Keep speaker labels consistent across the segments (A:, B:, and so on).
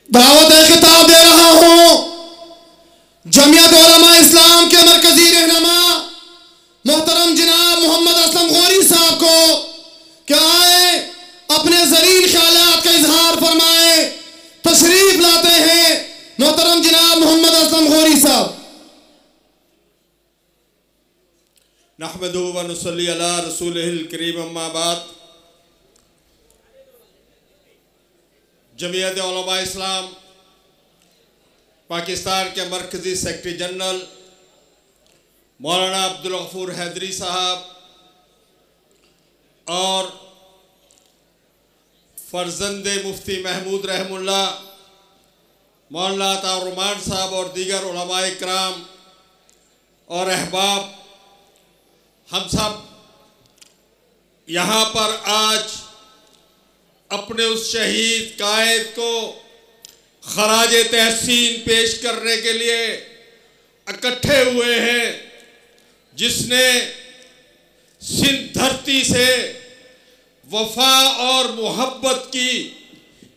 A: दावत खिताब दे रहा हूं जमीयत उलमा इस्लाम के मरकजी रहनुमा मोहतरम जनाब मोहम्मद असलम गौरी साहब को कि आए अपने ज़रीन ख्यालात का इजहार फरमाए। तशरीफ लाते हैं मोहतरम जनाब मोहम्मद असलम गौरी साहब।
B: नहमदुहु व नुसल्ली अला रसूलिहिल करीम, अम्मा बाद। जमीयत उलमा इस्लाम पाकिस्तान के मरकज़ी सेक्रेटरी जनरल मौलाना अब्दुल गफूर हैदरी साहब और फर्जंदे मुफ्ती महमूद रहमुल्लाह मौलाना तारुमान साहब और दीगर उलमाए इकराम और अहबाब, हम सब यहाँ पर आज अपने उस शहीद कायद को खराज तहसीन पेश करने के लिए इकट्ठे हुए हैं, जिसने सिंध धरती से वफा और मोहब्बत की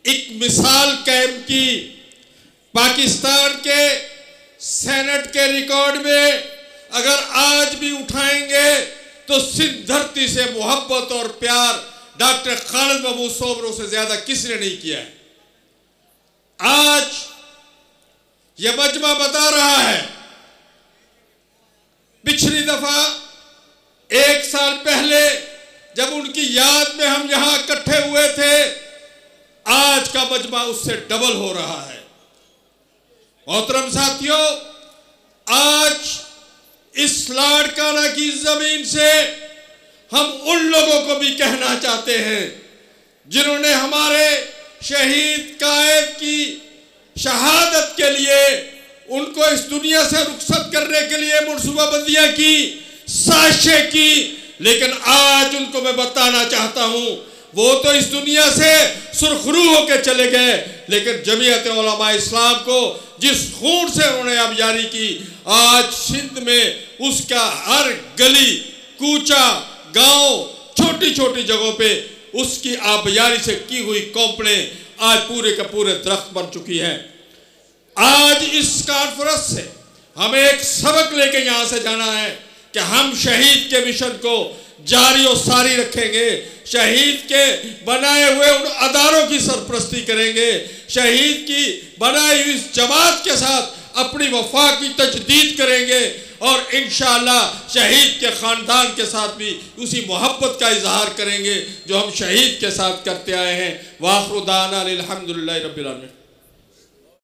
B: एक मिसाल कायम की। पाकिस्तान के सेनेट के रिकॉर्ड में अगर आज भी उठाएंगे तो सिंध धरती से मोहब्बत और प्यार डॉक्टर खालिद महमूद सोबरों से ज्यादा किसने नहीं किया है। आज यह मजमा बता रहा है, पिछली दफा 1 साल पहले जब उनकी याद में हम यहां इकट्ठे हुए थे, आज का मजमा उससे डबल हो रहा है। मोहतरम साथियों, आज इस लाड़काना की जमीन से हम उन लोगों को भी कहना चाहते हैं जिन्होंने हमारे शहीद कायद की शहादत के लिए, उनको इस दुनिया से रुखसत करने के लिए मनसूबाबंदियां की, साजिशें की, लेकिन आज उनको मैं बताना चाहता हूं वो तो इस दुनिया से सुरखरू होकर चले गए, लेकिन जमीयत उलमा इस्लाम को जिस खून से उन्होंने आबयारी की, आज सिंध में उसका हर गली कूचा गांव छोटी छोटी जगहों पे उसकी आबयारी से की हुई कौपड़ें आज पूरे का पूरे दरख्त बन चुकी है। आज इस कॉन्फ्रेंस से हमें एक सबक लेके यहां से जाना है कि हम शहीद के मिशन को जारी और सारी रखेंगे, शहीद के बनाए हुए उन अदारों की सरपरस्ती करेंगे, शहीद की बनाई हुई जमात के साथ अपनी वफा की तजदीद करेंगे और इंशाअल्लाह शहीद के ख़ानदान के साथ भी उसी मोहब्बत का इजहार करेंगे जो हम शहीद के साथ करते आए हैं। वाखिरु दाना अनिल हम्दुलिल्लाहि रब्बिल आलमीन।